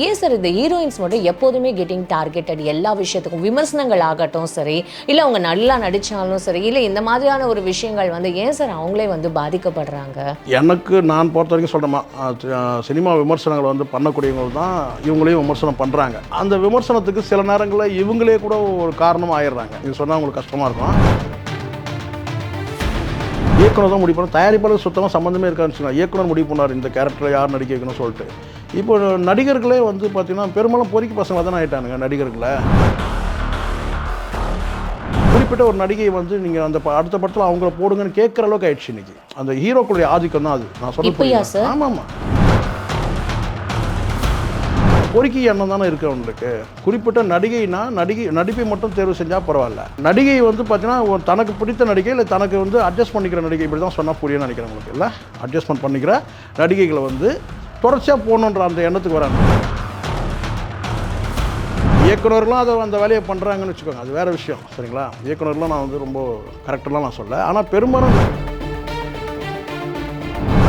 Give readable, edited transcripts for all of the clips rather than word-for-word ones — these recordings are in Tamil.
ஏன் சார் இந்த ஹீரோயின்ஸ் மட்டும் எப்போதுமே கெட்டிங் டார்கெட்டட் எல்லா விஷயத்துக்கும் விமர்சனங்கள் ஆகட்டும் சரி, இல்லை அவங்க நல்லா நடித்தாலும் சரி, இல்லை இந்த மாதிரியான ஒரு விஷயங்கள் வந்து ஏன் சார் அவங்களே வந்து பாதிக்கப்படுறாங்க? எனக்கு நான் பொறுத்த வரைக்கும் சொல்கிறேம்மா, சினிமா விமர்சனங்கள் வந்து பண்ணக்கூடியவங்க தான் இவங்களையும் விமர்சனம் பண்ணுறாங்க. அந்த விமர்சனத்துக்கு சில நேரங்களில் இவங்களே கூட ஒரு காரணமாக ஆயிடுறாங்க. இது சொன்னால் அவங்களுக்கு கஷ்டமாக இருக்கும். இயக்குனர் தான் முடிவு பண்ண, தயாரிப்பாளர் சுத்தமாக சம்மந்தமே இருக்கான்னு சொன்னால் இயக்குனர் முடிவு பண்ணார் இந்த கேரக்டரை யார் நடிக்க வைக்கணும்னு சொல்லிட்டு. இப்போ நடிகர்களே வந்து பார்த்திங்கன்னா பெரும்பாலும் பொறுக்கி பசங்களாக தானே ஆகிட்டானுங்க நடிகர்களை. குறிப்பிட்ட ஒரு நடிகை வந்து நீங்கள் அந்த அடுத்த படத்தில் அவங்கள போடுங்கன்னு கேட்குற அளவுக்கு ஆயிடுச்சு இன்னைக்கு. அந்த ஹீரோக்களுடைய ஆதிக்கம் தான் அது. நான் சொல்ல ஆமாம் பொறுக்கி எண்ணம் தானே இருக்குது அவங்களுக்கு. குறிப்பிட்ட நடிகைனா நடிப்பை மட்டும் தேர்வு செஞ்சால் பரவாயில்ல. நடிகை வந்து பார்த்தீங்கன்னா தனக்கு பிடித்த நடிகை இல்லை தனக்கு வந்து அட்ஜஸ்ட் பண்ணிக்கிற நடிகை, இப்படி தான் சொன்னால் புரியும்னு நினைக்கிறேன் உங்களுக்கு. இல்லை அட்ஜஸ்ட்மெண்ட் பண்ணிக்கிற நடிகைகளை வந்து தொடர்ச்சியாக போகணுன்ற அந்த எண்ணத்துக்கு வராங்க. இயக்குனர்லாம் அதை அந்த வேலையை பண்ணுறாங்கன்னு வச்சுக்கோங்க, அது வேறு விஷயம். சரிங்களா, இயக்குனர்லாம் நான் வந்து ரொம்ப கரெக்டெல்லாம் நான் சொல்ல. ஆனால் பெரும்பாலும்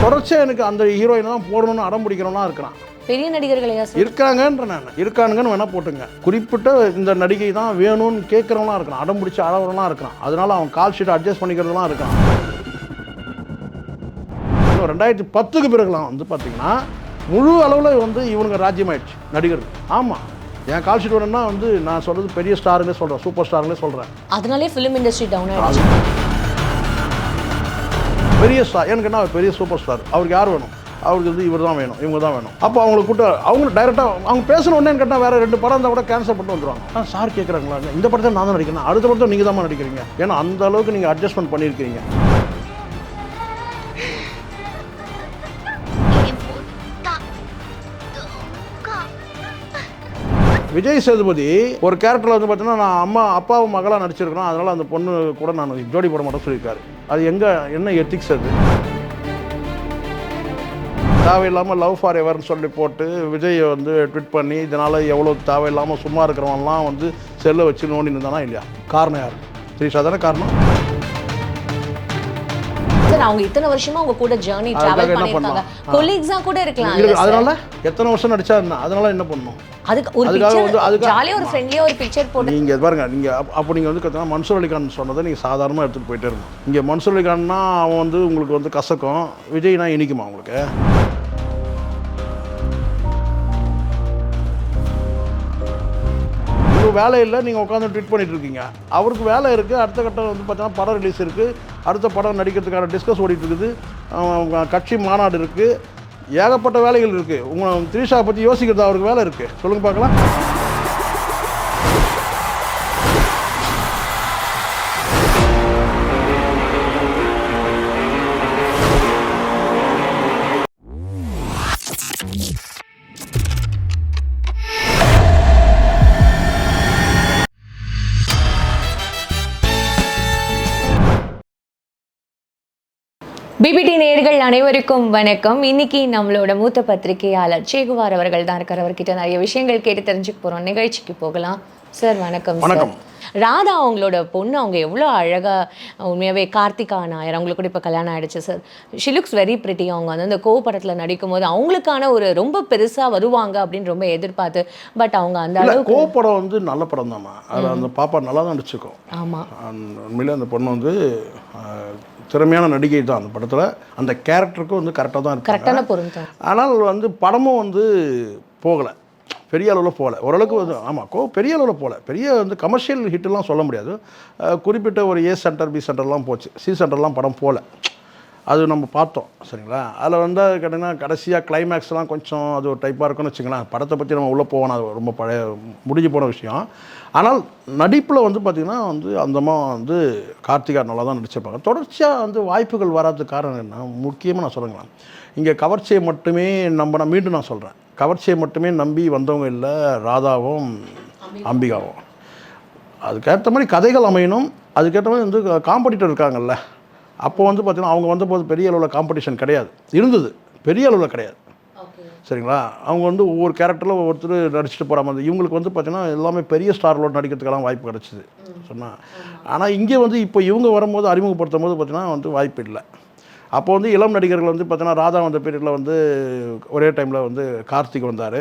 தொடர்ச்சியாக எனக்கு அந்த ஹீரோயினை தான் போடணும்னு அடம் பிடிக்கிறவனா இருக்கிறான். பெரிய நடிகர்களையா இருக்காங்கன்ற நான் இருக்கானுங்கன்னு வேணால் போட்டுங்க. குறிப்பிட்ட இந்த நடிகை தான் வேணும்னு கேட்குறவங்களாம் இருக்கிறான், அடம் பிடிச்சி அழகிறவங்களாம் இருக்கிறான். அதனால் அவன் கால் ஷீட்டை அட்ஜஸ்ட் பண்ணிக்கிறதுலாம் இருக்கான். 2010க்கு பிறகுலாம் வந்து பார்த்தீங்கன்னா முழு அளவில் வந்து இவனுங்க ராஜ்யமாயிடுச்சு நடிகர்கள். ஆமாம், என் கால் ஷீட் வேணும்னா வந்து நான் சொல்கிறது பெரிய ஸ்டாருன்னே சொல்கிறேன், சூப்பர் ஸ்டாருன்னே சொல்கிறேன். அதனாலே ஃபிலிம் இண்டஸ்ட்ரி டவுன் ஆகிடுச்சு. பெரிய ஸ்டார் எனக்கு என்ன, பெரிய சூப்பர் ஸ்டார், அவருக்கு யார் வேணும்? அவருக்கு வந்து இவர் தான் வேணும், இவங்க தான் வேணும். அப்போ அவங்களை கூட்ட அவங்க டைரெக்டாக அவங்க பேசணும். உடனே கேட்டால் வேறு 2 படம் இருந்தால் கூட கேன்சல் பண்ணிட்டு வந்துடுவாங்க. சார் கேட்குறாங்களா, இந்த படத்தை நான் தான் நடிக்கிறேன், அடுத்த படத்தை நீங்கள் தான் நடிக்கிறீங்க. ஏன்னா அந்த அளவுக்கு நீங்கள் அட்ஜஸ்ட்மெண்ட் பண்ணியிருக்கீங்க. விஜய் சேதுபதி ஒரு கேரக்டரில் வந்து பார்த்தீங்கன்னா நான் அப்பாவும் மகளாக நடிச்சிருக்கிறோம், அதனால் அந்த பொண்ணு கூட நான் ஜோடி போட மாட்டேன்னு சொல்லியிருக்காரு. அது என்ன எத்திக்ஸ் அது? தேவையில்லாமல் லவ் ஃபார் எவர்னு சொல்லி போட்டு விஜயை வந்து ட்விட் பண்ணி இதனால் எவ்வளோ தேவையில்லாமல் சும்மா இருக்கிறவங்கலாம் வந்து செல்லை வச்சு நோண்டி இருந்தானா இல்லையா? காரணம் யார்? திரிஷா தானே காரணம். சார் அவங்க இத்தனை வருஷமா அவங்க கூட ஜர்னி டிராவல் பண்ணிருக்காங்க, கொலீக்ஸா கூட இருக்கலாம். அதனால எத்தனை வருஷம் நடிச்சா என்ன, அதனால என்ன பண்ணணும்? அதுக்கு ஒரு பிக்சர் ஜாலியா ஒரு ஃப்ரெண்ட்லியா ஒரு பிக்சர் போட்டு நீங்க பாருங்க. நீங்க அப்போ நீங்க வந்து பார்த்தீங்கன்னா மன்சூர் அலிகான் சொன்னதை நீங்க சாதாரணமாக எடுத்துகிட்டு போயிட்டே இருக்கணும். இங்கே மன்சூர் அலிகான்னா அவன் வந்து உங்களுக்கு வந்து கசக்கும், விஜய்னா இனிக்குமா உங்களுக்கு? வேலை இல்லை, நீங்கள் உட்காந்து ட்வீட் பண்ணிட்டு இருக்கீங்க. அவருக்கு வேலை இருக்குது, அடுத்த கட்டம் வந்து பார்த்தீங்கன்னா படம் ரிலீஸ் இருக்குது, அடுத்த படம் நடிக்கிறதுக்கான டிஸ்கஸ் ஓடிட்டு இருக்குது, கட்சி மாநாடு இருக்குது, ஏகப்பட்ட வேலைகள் இருக்குது. உங்கள் திரிஷா பற்றி யோசிக்கிறது அவருக்கு வேலை இருக்குது. சொல்லுங்கள் பார்க்கலாம். பிபிடி நேயர்கள் அனைவருக்கும் வணக்கம். இன்னைக்கு நம்மளோட மூத்த பத்திரிகையாளர் சேகுவார் அவர்கள் தான் இருக்கார். அவர்கிட்ட நிறைய விஷயங்கள் கேட்டு தெரிஞ்சுக்க போகிறோம். நிகழ்ச்சிக்கு போகலாம். சார் வணக்கம். வணக்கம். ராதா அவங்களோட பொண்ணு, அவங்க எவ்வளோ அழகாக, உண்மையாகவே கார்த்திகா நாயர் அவங்களுக்கு கூட இப்போ கல்யாணம் ஆகிடுச்சு sir. She looks very pretty. அவங்க வந்து அந்த படத்தில் நடிக்கும் போது அவங்களுக்கான ஒரு ரொம்ப பெருசாக வருவாங்க அப்படின்னு ரொம்ப எதிர்பார்த்து, பட் அவங்க அந்த அளவுக்கு படம் வந்து நல்ல படம் தான்மா. அது அந்த பாப்பா நல்லா தான் நடிச்சுக்கும். ஆமாம், உண்மையிலே அந்த பொண்ணு வந்து திறமையான நடிகை தான். அந்த படத்தில் அந்த கேரக்டருக்கும் வந்து கரெக்டாக தான் இருக்கு, கரெக்டான பொருள். ஆனால் வந்து படமும் வந்து போகலை, பெரிய அளவில் போகல. ஓரளவுக்கு வந்து ஆமாம் பெரிய அளவில் போகல. பெரிய வந்து கமர்ஷியல் ஹிட்டெல்லாம் சொல்ல முடியாது. குறிப்பிட்ட ஒரு ஏ சென்டர், பி சென்டர்லாம் போச்சு, சி சென்டர்லாம் படம் போகல. அது நம்ம பார்த்தோம். சரிங்களா, அதில் வந்து கேட்டிங்கன்னா கடைசியாக கிளைமேக்ஸ்லாம் கொஞ்சம் அது ஒரு டைப்பாக இருக்குன்னு வச்சுக்கலாம். படத்தை பற்றி நம்ம உள்ளே போவோம், அது ரொம்ப முடிஞ்சு போன விஷயம். ஆனால் நடிப்பில் வந்து பார்த்திங்கன்னா வந்து அந்தமாக வந்து கார்த்திகா நல்லா தான் நடிச்சிருப்பாங்க. தொடர்ச்சியாக வந்து வாய்ப்புகள் வராதுக்கு காரணம் என்ன, முக்கியமாக நான் சொல்லுங்களேன், இங்கே கவர்ச்சியை மட்டுமே மீண்டும் நான் சொல்கிறேன், கவர்ச்சியை மட்டுமே நம்பி வந்தவங்க இல்லை ராதாவும் அம்பிகாவும். அதுக்கேற்ற மாதிரி கதைகள் அமையணும், அதுக்கேற்ற மாதிரி வந்து காம்படிட்டர் இருக்காங்கல்ல. அப்போ வந்து பார்த்திங்கன்னா அவங்க வந்தபோது பெரிய அளவில் காம்படிஷன் கிடையாது, இருந்தது, பெரிய அளவில் கிடையாது. சரிங்களா, அவங்க வந்து ஒவ்வொரு கேரக்டரில் ஒவ்வொருத்தர் நடிச்சுட்டு போகிற மாதிரி. இவங்களுக்கு வந்து பார்த்திங்கன்னா எல்லாமே பெரிய ஸ்டார்களோடு நடிக்கிறதுக்கெல்லாம் வாய்ப்பு கிடச்சிது சொன்னால். ஆனால் இங்கே வந்து இப்போ இவங்க வரும்போது அறிமுகப்படுத்தும் போது பார்த்திங்கன்னா வந்து வாய்ப்பு இல்லை. அப்போ வந்து இளம் நடிகர்கள் வந்து பார்த்தீங்கன்னா ராதா வந்த பீரியடில் வந்து ஒரே டைமில் வந்து கார்த்திக் வந்தார்,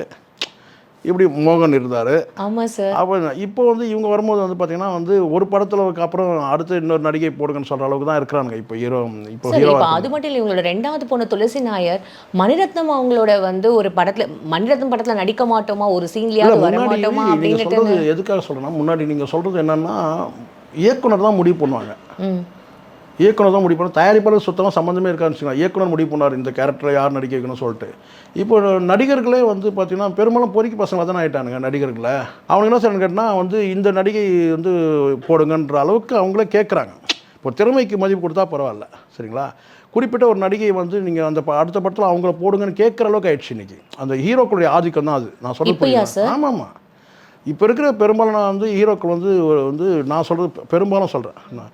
இப்படி மோகன் இருந்தார். ஆமாம் சார். அப்போ இப்போ வந்து இவங்க வரும்போது வந்து பார்த்தீங்கன்னா வந்து ஒரு படத்தில் அப்புறம் அடுத்து இன்னொரு நடிகை போடுங்கன்னு சொல்கிற அளவுக்கு தான் இருக்கிறாங்க இப்போ சார் ஹீரோ. இப்போ அது மட்டும் இல்லை, இவங்களோட 2வது பொண்ணு துளசி நாயர், மணிரத்னம் அவங்களோட வந்து ஒரு படத்தில் மணிரத்னம் படத்தில் நடிக்க மாட்டோமா, ஒரு சீன்லையாவது வர மாட்டோமா நீங்கள் அப்படின்ட்டு. சொல்கிறது எதுக்காக சொல்கிறேன்னா, முன்னாடி நீங்கள் சொல்கிறது என்னென்னா இயக்குனர் தான் முடிவு பண்ணுவாங்க. இயக்குனர் தான் முடிவு பண்ண, தயாரிப்பாளர் சுத்தமாக சம்மந்தமே இருக்கான்னு வச்சுக்கோங்க. இயக்குனர் முடிவு பண்ணார் இந்த கேரக்டரை யார் நடிக்க வைக்கணும்னு சொல்லிட்டு. இப்போ நடிகர்களே வந்து பார்த்தீங்கன்னா பெரும்பாலும் பொறிக்கு பசங்களாக தானே ஆகிட்டானுங்க நடிகர்களை. அவங்க என்ன சொல்லுன்னு கேட்டால் வந்து இந்த நடிகை வந்து போடுங்கன்ற அளவுக்கு அவங்களே கேட்குறாங்க. இப்போ திறமைக்கு மதிப்பு கொடுத்தா பரவாயில்ல, சரிங்களா? குறிப்பிட்ட ஒரு நடிகை வந்து நீங்கள் அந்த அடுத்த படத்தில் அவங்கள போடுங்கன்னு கேட்குற அளவுக்கு ஆயிடுச்சு இன்றைக்கி. அந்த ஹீரோக்களுடைய ஆதிக்கம் தான் அது. நான் சொல்ல ஆமாம். இப்போ இருக்கிற பெரும்பாலும் நான் வந்து ஹீரோக்கள் வந்து நான் சொல்கிறது பெரும்பாலும் சொல்கிறேன்,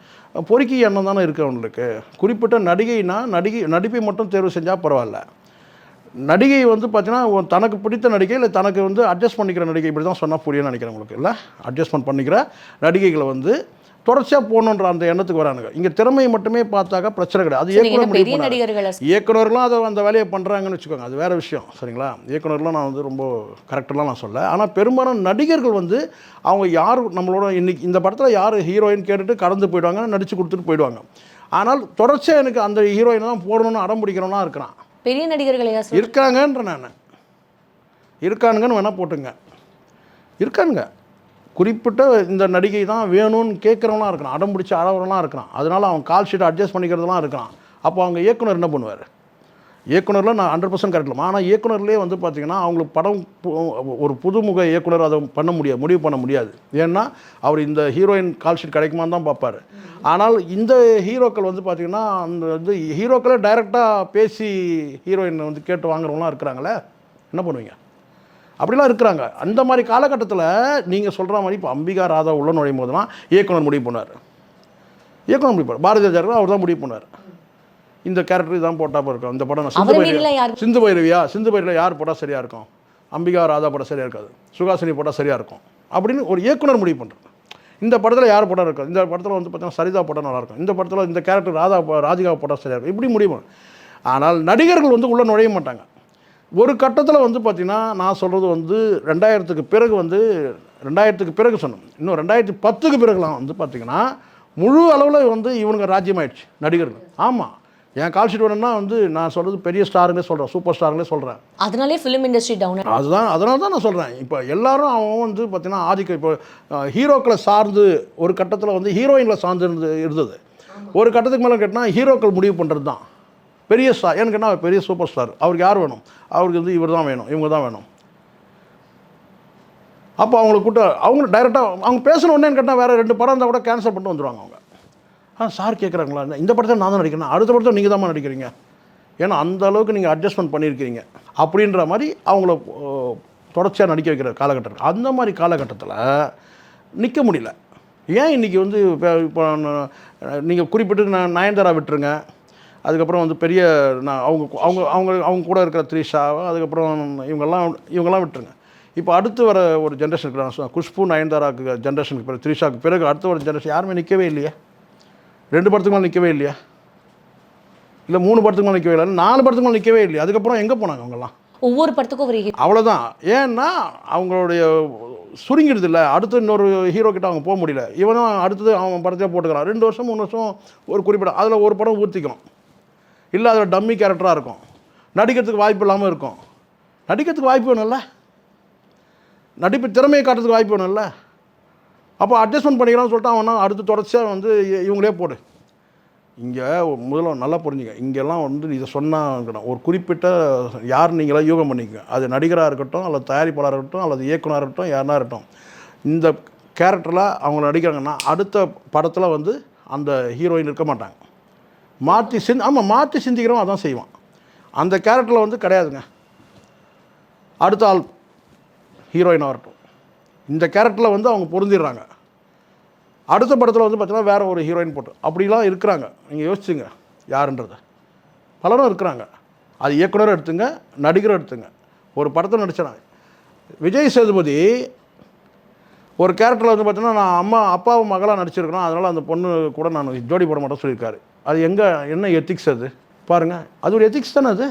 பொறுக்கி எண்ணம் தானே இருக்குது அவங்களுக்கு. குறிப்பிட்ட நடிப்பை மட்டும் தேர்வு செஞ்சால் பரவாயில்ல. நடிகை வந்து பார்த்தீங்கன்னா தனக்கு பிடித்த நடிகை இல்லை தனக்கு வந்து அட்ஜஸ்ட் பண்ணிக்கிற நடிகை, இப்படி தான் சொன்னால் புரியும்னு நினைக்கிறேன் உங்களுக்கு. இல்லை, அட்ஜஸ்ட்மெண்ட் பண்ணிக்கிற நடிகைகளை வந்து தொடர்ச்சியாக போகணுன்ற அந்த எண்ணத்துக்கு வரானுங்க. இங்கே திறமையை மட்டுமே பார்த்தாக்கா பிரச்சனை கிடையாது. அது இயக்குனர் முடிவு பண்ணாரு. இயக்குனர்லாம் அந்த வேலையை பண்ணுறாங்கன்னு வச்சுக்கோங்க, அது வேறு விஷயம், சரிங்களா? இயக்குனர்லாம் நான் வந்து ரொம்ப கரெக்டெல்லாம் நான் சொல்ல. ஆனால் பெரும்பாலான நடிகர்கள் வந்து அவங்க யார் நம்மளோட இன்றைக்கி இந்த படத்தில் யார் ஹீரோயின் கேட்டுட்டு கடந்து போயிடுவாங்க, நடித்து கொடுத்துட்டு போயிடுவாங்க. ஆனால் தொடர்ச்சியாக எனக்கு அந்த ஹீரோயினை தான் போடணும்னு அடம் பிடிக்கணும்னா இருக்கிறான். பெரிய நடிகர்கள் இருக்காங்கன்ற நான் இருக்கானுங்கன்னு வேணால் போட்டுங்க, இருக்கானுங்க. குறிப்பிட்ட இந்த நடிகை தான் வேணும்னு கேட்குறவங்களாம் இருக்கிறான், அடம் பிடிச்சி அழகிறவங்களாம் இருக்கிறான். அதனால் அவன் கால் ஷீட்டை அட்ஜஸ்ட் பண்ணிக்கிறதுலாம் இருக்கிறான். அப்போ அவங்க இயக்குனர் என்ன பண்ணுவார்? இயக்குனரில் நான் 100% கரெக்டில். ஆனால் இயக்குனர்லேயே வந்து பார்த்திங்கன்னா அவங்களுக்கு படம் ஒரு புதுமுக இயக்குனர் அதை முடிவு பண்ண முடியாது. ஏன்னா அவர் இந்த ஹீரோயின் கால் ஷீட் கிடைக்குமான்னு தான் பார்ப்பார். ஆனால் இந்த ஹீரோக்கள் வந்து பார்த்திங்கன்னா அந்த வந்து ஹீரோக்களே டைரெக்டாக பேசி ஹீரோயின் வந்து கேட்டு வாங்குறவங்களாம் இருக்கிறாங்களே, என்ன பண்ணுவீங்க? அப்படிலாம் இருக்கிறாங்க. அந்த மாதிரி காலகட்டத்தில் நீங்கள் சொல்கிற மாதிரி இப்போ அம்பிகா ராதா உள்ள நுழையும் போது தான் இயக்குனர் முடிவு பண்ணார். பாரதிய ஜனதா அவர் தான் முடிவு பண்ணார். இந்த கேரக்டர் தான் போட்டால் இருக்கும். இந்த படம் சிந்து பைரவியில் யார் போட்டால் சரியாக இருக்கும்? அம்பிகா ராதா போட்டால் சரியாக இருக்காது, சுகாசினி போட்டால் சரியாக இருக்கும் அப்படின்னு ஒரு இயக்குனர் முடிவு பண்ணுறாரு. இந்த படத்தில் யார் போட்டால் இருக்கும்? இந்த படத்தில் வந்து பார்த்தீங்கன்னா சரிதா போட்டால் நல்லாயிருக்கும், இந்த படத்தில் இந்த கேரக்டர் ராதிகா போட்டால் சரியாக இருக்கும், இப்படி முடிவு. ஆனால் நடிகர்கள் வந்து உள்ளே நுழைய மாட்டாங்க. ஒரு கட்டத்தில் வந்து பார்த்திங்கன்னா நான் சொல்கிறது வந்து 2000க்கு பிறகு சொன்னோம். இன்னும் 2010க்கு பிறகுலாம் வந்து பார்த்திங்கன்னா முழு அளவில் வந்து இவனுங்க ராஜ்யமாயிடுச்சு நடிகர்கள். ஆமாம், என் கால் ஷீட் வேணும்னா வந்து நான் சொல்கிறது பெரிய ஸ்டாருங்களே சொல்கிறேன், சூப்பர் ஸ்டாருங்களே சொல்கிறேன். அதனாலே ஃபிலிம் இண்டஸ்ட்ரி டவுன். அதனால தான் நான் சொல்கிறேன். இப்போ எல்லாரும் அவன் வந்து பார்த்திங்கன்னா ஆதிக்கம் இப்போ ஹீரோக்களை சார்ந்து ஒரு கட்டத்தில் வந்து ஹீரோயின்களை சார்ந்து இருந்தது. ஒரு கட்டத்துக்கு மேலே கேட்டால் ஹீரோக்கள் முடிவு பண்ணுறது தான் பெரிய ஸ்டார். ஏன்னு கேட்டால் அவர் பெரிய சூப்பர் ஸ்டார், அவருக்கு யார் வேணும்? அவருக்கு வந்து இவர் தான் வேணும், இவங்க தான் வேணும். அப்போ அவங்களுக்கு அவங்க டைரெக்டாக அவங்க பேசணும். ஒன்றேன்னு கேட்டால் வேறு 2 படம் இருந்தால் கூட கேன்சல் பண்ணிட்டு வந்துடுவாங்க அவங்க. சார் கேட்குறாங்களா, இந்த படத்தில் நான் தான் நடிக்கிறேன், அடுத்த படத்தில் நீங்கள் தான் நடிக்கிறீங்க, ஏன்னா அந்த அளவுக்கு நீங்கள் அட்ஜஸ்ட்மெண்ட் பண்ணியிருக்கிறீங்க அப்படின்ற மாதிரி அவங்கள தொடர்ச்சியாக நடிக்க வைக்கிற காலகட்டம். அந்த மாதிரி காலகட்டத்தில் நிற்க முடியல. ஏன் இன்றைக்கி வந்து இப்போ நீங்கள் குறிப்பிட்டு நயன்தாரா விட்டுருங்க, அதுக்கப்புறம் வந்து பெரிய அவங்க அவங்க அவங்க அவங்க கூட இருக்கிற த்ரிஷா, அதுக்கப்புறம் இவங்கெல்லாம் விட்டுருங்க. இப்போ அடுத்து வர ஒரு ஜென்ரேஷன் இருக்கிறாங்க, குஷ்பு நயன்தாராக்கு ஜென்ரேஷனுக்கு பிறகு, த்ரிஷாவுக்கு பிறகு அடுத்த ஒரு ஜென்ரேஷன் யாருமே நிற்கவே இல்லையா? 2 படத்துக்கு மேலே நிற்கவே இல்லையா? இல்லை 3 படத்துக்கு மேலே நிற்கவே இல்லை, 4 படத்துக்கு மேலே நிற்கவே இல்லையா? அதுக்கப்புறம் எங்கே போனாங்க அவங்கெல்லாம்? ஒவ்வொரு படத்துக்கும் ஒரு அவ்வளோதான். ஏன்னா அவங்களுடைய சுருங்கிடுது இல்லை, அடுத்து இன்னொரு ஹீரோ கிட்ட அவங்க போக முடியல. இவனும் அடுத்தது அவன் படத்தையே போட்டுக்கிறான். 2 வருஷம் 3 வருஷம் ஒரு குறிப்பிட்ட அதில் ஒரு படம் ஊற்றிக்கும், இல்லை அதில் டம்மி கேரக்டராக இருக்கும், நடிக்கிறதுக்கு வாய்ப்பு இல்லாமல் இருக்கும். நடிக்கிறதுக்கு வாய்ப்பு வேணும்ல, நடிப்பு திறமையை காட்டுறதுக்கு வாய்ப்பு வேணும்ல. அப்போ அட்ஜஸ்ட்மெண்ட் பண்ணிக்கிறான்னு சொல்லிட்டு அவனா அடுத்து தொடர்ச்சியாக வந்து இவங்களே போடு. இங்கே முதல்ல நல்லா புரிஞ்சுங்க, இங்கெல்லாம் வந்து இதை சொன்னால் ஒரு குறிப்பிட்ட யார் நீங்களாம் யூகம் பண்ணிக்கங்க. அது நடிகராக இருக்கட்டும், அல்லது தயாரிப்பாளராக இருக்கட்டும், அல்லது இயக்குனராக இருக்கட்டும், யாருனா இருக்கட்டும், இந்த கேரக்டரில் அவங்க நடிக்கிறாங்கன்னா அடுத்த படத்தில் வந்து அந்த ஹீரோயின் இருக்க மாட்டாங்க. மாற்றி சிந்திக்கிறோம், அதான் செய்வான். அந்த கேரக்டரில் வந்து கிடையாதுங்க, அடுத்த ஆள் ஹீரோயினாக வரட்டும். இந்த கேரக்டரில் வந்து அவங்க பொருந்திடுறாங்க, அடுத்த படத்தில் வந்து பார்த்தீங்கன்னா வேறு ஒரு ஹீரோயின் போட்டு அப்படிலாம் இருக்கிறாங்க. நீங்கள் யோசிச்சுங்க யாருன்றதை. பலரும் இருக்கிறாங்க. அது இயக்குனரும் எடுத்துங்க, நடிகரும் எடுத்துங்க. ஒரு படத்தை நடிச்சாங்க விஜய் சேதுபதி ஒரு கேரக்டரில் வந்து பார்த்தீங்கன்னா நான் அப்பாவும் மகளாக நடிச்சிருக்கிறோம், அதனால் அந்த பொண்ணு கூட நான் ஜோடி போட மாட்டேன்னு சொல்லியிருக்காரு. அது என்ன எத்திக்ஸ் அது பாருங்கள், அது ஒரு எத்திக்ஸ் தானே அது.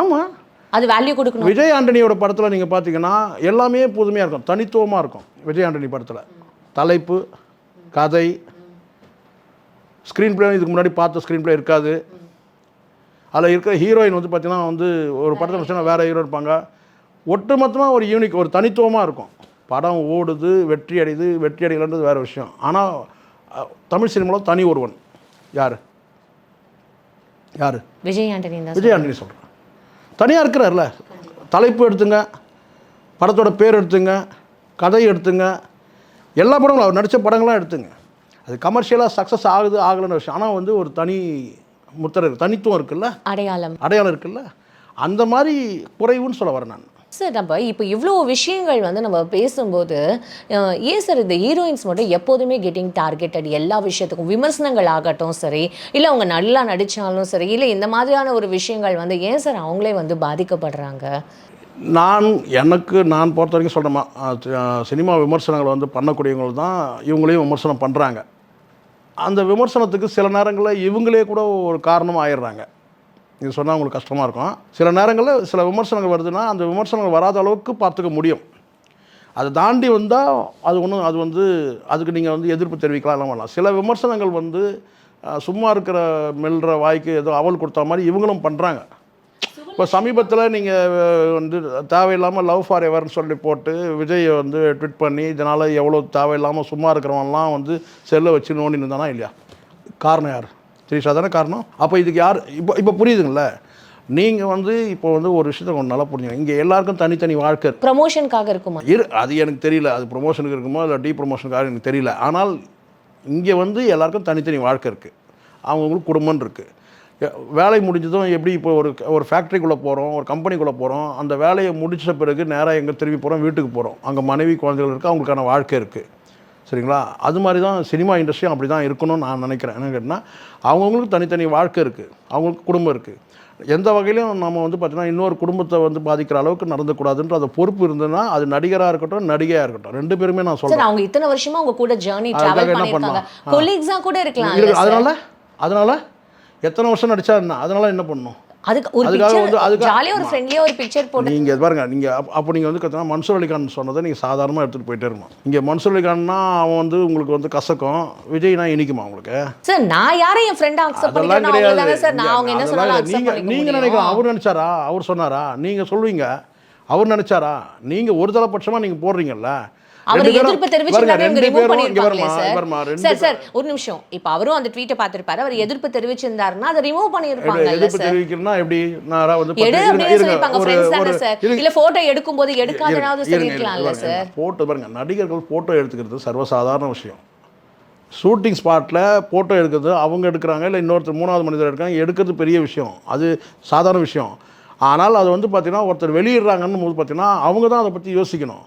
ஆமாம், அது வேல்யூ கொடுக்கணும். விஜய் ஆண்டனியோட படத்தில் நீங்கள் பார்த்தீங்கன்னா எல்லாமே புதுமையாக இருக்கும், தனித்துவமாக இருக்கும். விஜய் ஆண்டனி படத்தில் தலைப்பு, கதை, ஸ்க்ரீன் பிளே இதுக்கு முன்னாடி பார்த்த ஸ்க்ரீன் பிளே இருக்காது. அதில் இருக்கிற ஹீரோயின் வந்து பார்த்தீங்கன்னா வந்து ஒரு படத்தில் வச்சுன்னா வேறு ஹீரோ இருப்பாங்க. ஒட்டுமொத்தமாக ஒரு யூனிக், ஒரு தனித்துவமாக இருக்கும். படம் ஓடுது, வெற்றி அடையுது, வெற்றி அடையலன்றது வேறு விஷயம். ஆனால் தமிழ் சினிமாவில் தனி ஒருவன் யார்? விஜய் ஆண்டனி தான். விஜய் ஆண்டனி சொல்கிறேன். தனியாக இருக்கிறார்ல. தலைப்பு எடுத்துங்க, படத்தோட பேர் எடுத்துங்க, கதை எடுத்துங்க, எல்லா படங்களும் அவர் நடித்த படங்கள்லாம் எடுத்துங்க. அது கமர்ஷியலாக சக்ஸஸ் ஆகுது ஆகலைன்ற விஷயம். ஆனால் வந்து ஒரு தனி முத்திரை, தனித்துவம் இருக்குல்ல, அடையாளம் இருக்குல்ல, அந்த மாதிரி குறைவுன்னு சொல்ல வரேன் நான். சார் நம்ம இப்போ இவ்வளோ விஷயங்கள் வந்து நம்ம பேசும்போது ஏன் சார் இந்த ஹீரோயின்ஸ் மட்டும் எப்போதுமே கெட்டிங் டார்கெட்டட் எல்லா விஷயத்துக்கும், விமர்சனங்கள் ஆகட்டும் சரி, இல்லை அவங்க நல்லா நடித்தாலும் சரி, இல்லை இந்த மாதிரியான ஒரு விஷயங்கள் வந்து ஏன் சார் அவங்களே வந்து பாதிக்கப்படுறாங்க? நான் பொறுத்த வரைக்கும் சொல்கிறேம்மா, சினிமா விமர்சனங்கள் வந்து பண்ணக்கூடியவங்க தான் இவங்களையும் விமர்சனம் பண்ணுறாங்க. அந்த விமர்சனத்துக்கு சில நேரங்களில் இவங்களே கூட ஒரு காரணமாக ஆயிடுறாங்க. இது சொன்னால் உங்களுக்கு கஷ்டமாக இருக்கும். சில நேரங்களில் சில விமர்சனங்கள் வருதுன்னா அந்த விமர்சனங்கள் வராத அளவுக்கு பார்த்துக்க முடியும். அதை தாண்டி வந்தால் அது வந்து அதுக்கு நீங்கள் வந்து எதிர்ப்பு தெரிவிக்கலாம், எல்லாம் பண்ணலாம். சில விமர்சனங்கள் வந்து சும்மா இருக்கிற மெல்ற வாய்க்கு ஏதோ அவல் கொடுத்த மாதிரி இவங்களும் பண்ணுறாங்க. இப்போ சமீபத்தில் நீங்கள் வந்து தேவையில்லாமல் லவ் ஃபார் எவர்னு சொல்லி போட்டு விஜயை வந்து ட்விட் பண்ணி இதனால் எவ்வளோ தேவையில்லாமல் சும்மா இருக்கிறவங்கலாம் வந்து செல்லை வச்சு நோண்டி இருந்தானா இல்லையா? காரணம் யார்? திரிஷா தானே காரணம். அப்போ இதுக்கு யார்? இப்போ புரியுதுங்கள? நீங்கள் வந்து இப்போ வந்து ஒரு விஷயத்தை கொஞ்சம் நல்லா புரிஞ்சுங்க. இங்கே எல்லாருக்கும் தனித்தனி வாழ்க்கை ப்ரமோஷனுக்காக இருக்குமா? அது எனக்கு தெரியல. அது ப்ரொமோஷனுக்கு இருக்குமோ இல்லை டீ ப்ரொமோஷனுக்காக எனக்கு தெரியல. ஆனால் இங்கே வந்து எல்லாருக்கும் தனித்தனி வாழ்க்கை இருக்குது, அவங்களுக்கு குடும்பம் இருக்குது. வேலை முடிஞ்சதும் எப்படி இப்போ ஒரு ஃபேக்ட்ரிக்குள்ளே போகிறோம், ஒரு கம்பெனிக்குள்ளே போகிறோம், அந்த வேலையை முடித்த பிறகு நேராக எங்கே திரும்பி போகிறோம், வீட்டுக்கு போகிறோம். அங்கே மனைவி குழந்தைகள் இருக்குது, அவங்களுக்கான வாழ்க்கை இருக்குது. சரிங்களா? அது மாதிரி தான் சினிமா இண்டஸ்ட்ரியும் அப்படி தான் இருக்கணும்னு நான் நினைக்கிறேன். என்ன கேட்டால் அவங்கவுங்களுக்கு தனித்தனி வாழ்க்கை இருக்குது, அவங்களுக்கு குடும்பம் இருக்குது. எந்த வகையிலும் நம்ம வந்து பார்த்தீங்கன்னா இன்னொரு குடும்பத்தை வந்து பாதிக்கிற அளவுக்கு நடந்துக்கூடாதுன்ற அந்த பொறுப்பு இருந்ததுன்னா அது நடிகராக இருக்கட்டும், நடிகையாக இருக்கட்டும், ரெண்டு பேருமே நான் சொல்கிறேன். அவங்க இத்தனை வருஷமாக அவங்க கூட ஜர்னி ட்ராவல் பண்ணியிருக்காங்க, கொலீக்ஸாக கூட இருக்கலாம். அதனால எத்தனை வருஷம் நடிச்சா என்ன? அதனால என்ன பண்ணணும்? அதுக்கு ஒரு பிக்சர் ஜாலியா ஒரு ஃப்ரெண்ட்லியா ஒரு பிக்சர் போட்டு நீங்க பாருங்க. நீங்க அப்போ நீங்க வந்து கத்தனா மன்சூர் அலிகான் சொன்னதை நீங்க சாதாரணமா எடுத்துட்டு போயிட்டே இருக்கணும். இங்க மன்சூர் அலிகான்னா அவன் வந்து உங்களுக்கு வந்து கசக்கும், விஜய்னா இனிக்குமா உங்களுக்கு? சார் நான் யாரையும் என் ஃப்ரெண்டா அக்செப்ட் பண்ணிக்கிறேன் அவ்வளவுதானே சார். நான் அவங்க என்ன சொன்னாலும் அக்செப்ட் பண்ணிக்க நீங்க நினைக்கலாம் அவர் நினைச்சாரா, அவர் சொன்னாரா, நீங்க சொல்வீங்க அவர் நினைச்சாரா? நீங்க ஒரு தலைப்பட்சமா நீங்க போடுறீங்கல்ல. அவர் எதிர்ப்பு தெரிவிச்சிருக்காரு, ரிமூவ் பண்ணிருப்பாங்களே சார். சார் ஒரு நிமிஷம், இப்போ அவரும் அந்த ட்வீட்டை பார்த்திருப்பாரு. அவர் எதிர்ப்பு தெரிவிச்சிருந்தாருன்னா அதை ரிமூவ் பண்ணிருப்பாங்க. எதிர்ப்பு தெரிவிக்கிறனா எப்படி? நாரா வந்து எடு அப்படியே சொல்லிருப்பாங்க ஃப்ரெண்ட்ஸ் தானே சார். இல்ல போட்டோ எடுக்கும்போது எடுக்காதனாவது சொல்லிருக்கலாம்ல சார். போட்டோ பாருங்க, நடிகர்கள் போட்டோ எடுத்துக்கிறது சர்வசாதாரண விஷயம். ஷூட்டிங் ஸ்பாட்டில் ஃபோட்டோ எடுக்கிறது அவங்க எடுக்கிறாங்க, இல்லை இன்னொருத்தர் மூணாவது மனிதர் எடுக்கிறாங்க, எடுக்கிறது பெரிய விஷயம், அது சாதாரண விஷயம். ஆனால் அது வந்து பார்த்திங்கன்னா ஒருத்தர் வெளியிடுறாங்கன்னு போது பார்த்திங்கன்னா அவங்க தான் அதை பற்றி யோசிக்கணும்.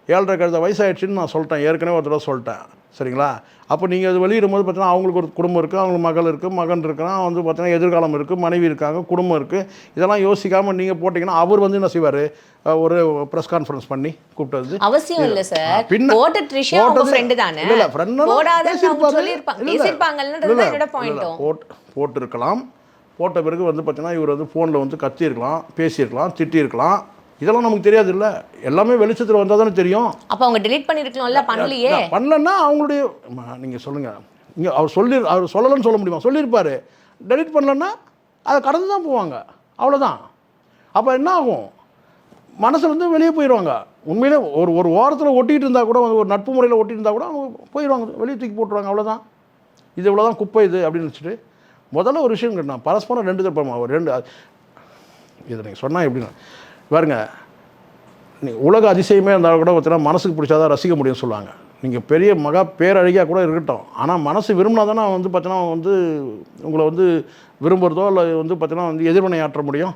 7.5 கழுத வயசாகிடுச்சின்னு நான் சொல்லிட்டேன், ஏற்கனவே ஒரு தடவை சொல்லிட்டேன். சரிங்களா? அப்போ நீங்கள் அது வெளியிடும் போது பார்த்தீங்கன்னா அவங்களுக்கு ஒரு குடும்பம் இருக்குது, அவங்களுக்கு மகள் இருக்குது, மகன் இருக்கிறான், வந்து பார்த்தீங்கன்னா எதிர்காலம் இருக்குது, மனைவி இருக்காங்க, குடும்பம் இருக்குது. இதெல்லாம் யோசிக்காமல் நீங்கள் போட்டிங்கன்னா அவர் வந்து என்ன செய்வார்? ஒரு ப்ரெஸ் கான்ஃபரன்ஸ் பண்ணி கூப்பிட்டது அவசியம் இல்லை சார். போட்ட ட்ரிஷா அவங்க ஃப்ரெண்டு தானே. இல்லை ஃப்ரெண்ட் போட்டிருக்கலாம். போட்ட பிறகு வந்து பார்த்தீங்கன்னா இவர் வந்து ஃபோனில் வந்து கத்தியிருக்கலாம், பேசியிருக்கலாம், திட்டியிருக்கலாம். இதெல்லாம் நமக்கு தெரியாது இல்லை, எல்லாமே வெளிச்சத்தில் வந்தால் தானே தெரியும். அப்போ அவங்க டெலீட் பண்ணியிருக்கலாம்ல, பண்ணலையே. பண்ணலன்னா அவங்களுடைய நீங்கள் சொல்லுங்கள், இங்கே அவர் சொல்லலைன்னு சொல்ல முடியுமா? சொல்லியிருப்பார். டெலீட் பண்ணலன்னா அதை கடந்து தான் போவாங்க, அவ்வளோதான். அப்போ என்ன ஆகும்? மனசில் வந்து வெளியே போயிடுவாங்க. உண்மையிலே ஒரு ஓரத்தில் ஒட்டிகிட்டு இருந்தால் கூட, ஒரு நட்பு முறையில் ஒட்டிட்டு இருந்தால் கூட அவங்க போயிடுவாங்க, வெளியே தூக்கி போட்டுருவாங்க, அவ்வளோதான். இது இவ்வளோதான் குப்பை இது அப்படின்னு வச்சுட்டு முதல்ல ஒரு விஷயம் கேட்டால் பரஸ்பரம் 2 தரப்பா ஒரு 2 இதை நீங்கள் சொன்னால் எப்படின்னா பாருங்க, நீங்கள் உலக அதிசயமே இருந்தாலும் கூட பார்த்தீங்கன்னா மனசுக்கு பிடிச்சாதான் ரசிக்க முடியும்னு சொல்லுவாங்க. நீங்கள் பெரிய பேரழகியாக கூட இருக்கட்டும், ஆனால் மனசு விரும்பினா தானே வந்து பார்த்தீங்கன்னா வந்து உங்களை வந்து விரும்புகிறதோ இல்லை வந்து பார்த்தீங்கன்னா வந்து எதிர்வினை ஆற்ற முடியும்.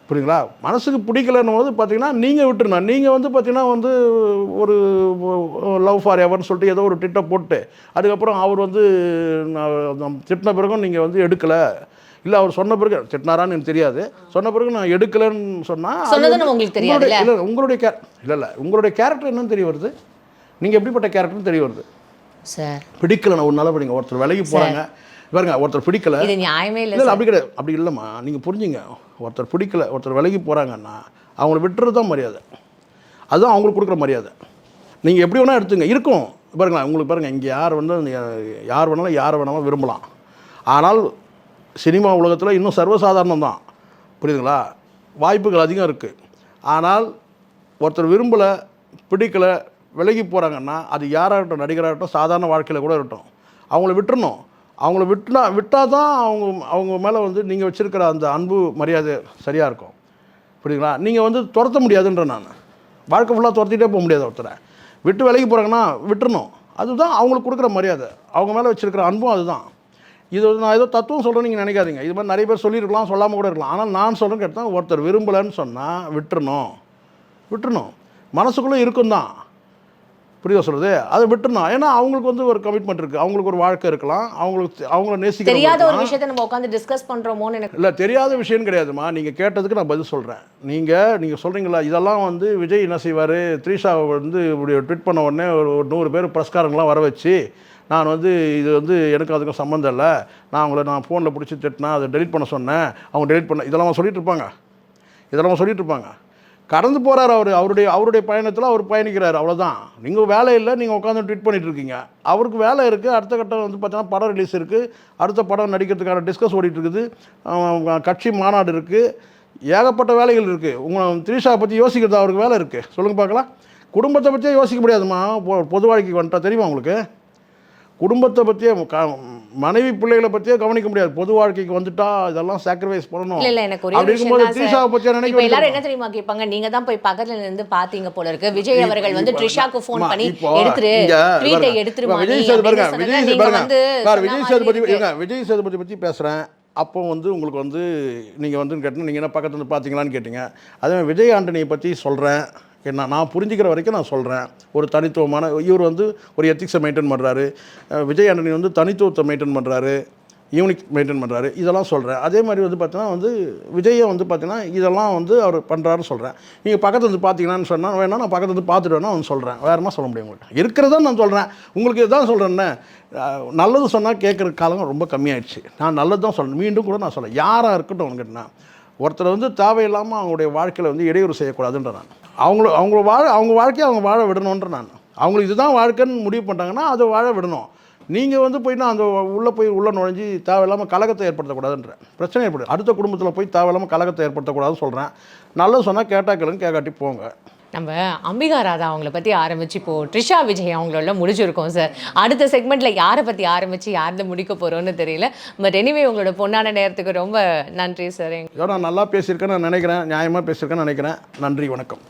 புரியுங்களா? மனசுக்கு பிடிக்கலன்னும் போது பார்த்தீங்கன்னா நீங்கள் விட்டுருணும். நீங்கள் வந்து பார்த்தீங்கன்னா வந்து ஒரு லவ் ஃபார் எவர்னு சொல்லிட்டு ஏதோ ஒரு ட்விட்டை போட்டு அதுக்கப்புறம் அவர் வந்து திட்டின பிறகும் நீங்கள் வந்து எடுக்கலை, இல்லை அவர் சொன்ன பிறகு திட்டினாரான்னு எனக்கு தெரியாது, சொன்ன பிறகு நான் எடுக்கலைன்னு சொன்னால் உங்களுக்கு தெரியாது. இல்லை உங்களுடைய உங்களுடைய கேரக்டர் என்னன்னு தெரிய வருது, நீங்கள் எப்படிப்பட்ட கேரக்டர்னு தெரிய வருது சார். பிடிக்கல நான் ஒரு நாள் படிங்க, ஒருத்தர் விலைக்கு போகிறாங்க, பாருங்க ஒருத்தர் பிடிக்கல இது நியாயமே இல்லை இல்லை அப்படி கிடையாது, அப்படி இல்லைம்மா, நீங்கள் புரிஞ்சுங்க. ஒருத்தர் பிடிக்கல, ஒருத்தர் விலகி போகிறாங்கன்னா அவங்கள விட்டுறது தான் மரியாதை. அதுதான் அவங்களுக்கு கொடுக்குற மரியாதை. நீங்கள் எப்படி வேணால் எடுத்துங்க இருக்கும். பாருங்களேன், உங்களுக்கு பாருங்கள், இங்கே யார் வேணாலும் விரும்பலாம். ஆனால் சினிமா உலகத்தில் இன்னும் சர்வசாதாரணம் தான், புரியுதுங்களா? வாய்ப்புகள் அதிகம் இருக்குது. ஆனால் ஒருத்தர் விரும்பலை, பிடிக்கலை, விலகி போகிறாங்கன்னா அது யாராகட்டும், நடிகராகட்டும், சாதாரண வாழ்க்கையில் கூட இருக்கட்டும், அவங்கள விட்டுறணும். அவங்கள விட்டால் தான் அவங்க மேலே வந்து நீங்கள் வச்சுருக்கிற அந்த அன்பு மரியாதை சரியாக இருக்கும், புரியுதுங்களா? நீங்கள் வந்து துரத்த முடியாதுன்ற நான் வாழ்க்கை ஃபுல்லாக துரத்திட்டே போக முடியாது. ஒருத்தரை விட்டு விலகி போகிறாங்கன்னா விட்டுறணும். அதுதான் அவங்களுக்கு கொடுக்குற மரியாதை, அவங்க மேலே வச்சுருக்கிற அன்பும் அதுதான். இது நான் ஏதோ தத்துவம் சொல்கிறேன்னு நீங்கள் நினைக்காதீங்க. இது மாதிரி நிறைய பேர் சொல்லியிருக்கலாம், சொல்லாமல் கூட இருக்கலாம். ஆனால் நான் சொல்கிறேன்னு கேட்டால், ஒருத்தர் விரும்பலைன்னு சொன்னால் விட்டுறணும். மனசுக்குள்ளே இருக்கும் தான், புரியுதா சொல்கிறது? அதை விட்டுறணும். ஏன்னா அவங்களுக்கு வந்து ஒரு கமிட்மெண்ட் இருக்குது, அவங்களுக்கு ஒரு வாழ்க்கை இருக்கலாம், அவங்கள நேசிக்க தெரியாத ஒரு விஷயத்தை நம்ம உட்காந்து டிஸ்கஸ் பண்ணுறோமோன்னு எனக்கு இல்லை. தெரியாத விஷயம் கிடையாதுமா. நீங்கள் கேட்டதுக்கு நான் பதில் சொல்கிறேன். நீங்கள் சொல்கிறீங்களா, இதெல்லாம் வந்து விஜய் என்ன செய்வார், த்ரீஷாவை வந்து இப்படி ட்வீட் பண்ண உடனே ஒரு 100 பேர் பிரஸ்காரங்களாம் வர வச்சு, நான் வந்து இது வந்து எனக்கு அதுக்கும் சம்மந்தம் இல்லை, நான் ஃபோனில் பிடிச்சி திட்டினா அதை டெலிட் பண்ண சொன்னேன், அவங்க டெலிட் பண்ண, இதெல்லாம் சொல்லிட்டு இருப்பாங்க. கடந்து போகிறார் அவருடைய பயணத்தில் அவர் பயணிக்கிறார், அவ்வளோதான். நீங்கள் வேலை இல்லை, நீங்கள் உட்காந்து ட்வீட் பண்ணிகிட்டு இருக்கீங்க. அவருக்கு வேலை இருக்குது. அடுத்த கட்டம் வந்து பார்த்தீங்கன்னா படம் ரிலீஸ் இருக்குது, அடுத்த படம் நடிக்கிறதுக்கான டிஸ்கஸ் ஓடிட்டு இருக்குது, கட்சி மாநாடு இருக்குது, ஏகப்பட்ட வேலைகள் இருக்குது. உங்கள் த்ரீஷாவை பற்றி யோசிக்கிறது அவருக்கு வேலை இருக்குது. சொல்லுங்கள் பார்க்கலாம். குடும்பத்தை பற்றியே யோசிக்க முடியாதுமா பொது வாழ்க்கைக்கு வந்துட்டா, தெரியுமா உங்களுக்கு? குடும்பத்தை பற்றியே, மனைவி பிள்ளைகளை பற்றியே கவனிக்க முடியாது. பொது வாழ்க்கைக்கு வந்துட்டா இதெல்லாம் சாக்ரிஃபைஸ் பண்ணணும். இல்லை எனக்கு ஒரே அப்படி இருக்கும்போது த்ரிஷாவை பற்றி இப்போ எல்லாரும் என்ன தெரியுமா கேட்பாங்க, நீங்க தான் போய் பக்கத்துல இருந்து பாத்தீங்க போல இருக்கு, விஜய் அவர்கள் வந்து த்ரிஷாக்கு ஃபோன் பண்ணி எடுத்துரு, ட்வீட்டை எடுத்துருமா, விஜய் சேதுபதி பற்றி பேசுகிறேன். அப்போ வந்து உங்களுக்கு வந்து நீங்கள் வந்து கேட்டீங்க, நீங்கள் என்ன பக்கத்துல இருந்து பார்த்தீங்களான்னு கேட்டீங்க. அதே விஜய் ஆண்டனியை பற்றி சொல்கிறேன். என்ன நான் புரிஞ்சுக்கிற வரைக்கும் நான் சொல்கிறேன். ஒரு தனித்துவமான, இவர் வந்து ஒரு எத்திக்ஸை மெயின்டைன் பண்ணுறாரு, விஜய் ஆண்டனி வந்து தனித்துவத்தை மெயின்டைன் பண்ணுறாரு, யூனிக் மெயின்டைன் பண்ணுறாரு, இதெல்லாம் சொல்கிறேன். அதே மாதிரி வந்து பார்த்தீங்கன்னா வந்து விஜயை வந்து பார்த்தீங்கன்னா இதெல்லாம் வந்து அவர் பண்ணுறாருன்னு சொல்கிறேன். நீங்கள் பக்கத்தில் வந்து பார்த்தீங்கன்னான்னு சொன்னால் வேணால் நான் பக்கத்தில் வந்து பார்த்துட்டு வேணா அவன் சொல்கிறேன். வேறுமா சொல்ல முடியும் உங்களுக்கு இருக்கிறதா நான் சொல்கிறேன். உங்களுக்கு இதுதான் சொல்கிறேன்னே. நல்லது சொன்னால் கேட்குற காலம் ரொம்ப கம்மியாயிடுச்சு. நான் நல்லது தான் சொல்கிறேன். மீண்டும் கூட நான் சொல்கிறேன், யாராக இருக்கட்டும் உங்ககிட்டனா ஒருத்தர் வந்து தேவையில்லாமல் அவங்களுடைய வாழ்க்கையில் வந்து இடையூறு செய்யக்கூடாதுன்ற நான் அவங்க வாழ்க்கையை அவங்க வாழ விடணுன்ற நான். அவங்களுக்கு இதுதான் வாழ்க்கைன்னு முடிவு பண்ணிட்டாங்கன்னா அதை வாழ விடணும். நீங்கள் வந்து போய்னா அந்த உள்ளே நுழைஞ்சி தேவையில்லாமல் கலகத்தை ஏற்படுத்தக்கூடாதுன்ற பிரச்சனை ஏற்படுது. அடுத்த குடும்பத்தில் போய் தேவையில்லாமல் கலகத்தை ஏற்படுத்தக்கூடாதுன்னு சொல்கிறேன். நல்லது சொன்னால் கேட்டாக்களுன்னு கேட்காட்டி போங்க. நம்ம அம்பிகா ராதா அவங்கள பற்றி ஆரம்பிச்சு இப்போது த்ரிஷா விஜய் அவங்களோட முடிச்சிருக்கோம் சார். அடுத்த செக்மெண்ட்டில் யாரை பற்றி ஆரம்பித்து யார்தான் முடிக்க போகிறோன்னு தெரியல. பட் எனிவே உங்களோட பொன்னான நேரத்துக்கு ரொம்ப நன்றி சார். நான் நல்லா பேசியிருக்கேன்னு நான் நினைக்கிறேன், நியாயமாக பேசியிருக்கேன்னு நினைக்கிறேன். நன்றி, வணக்கம்.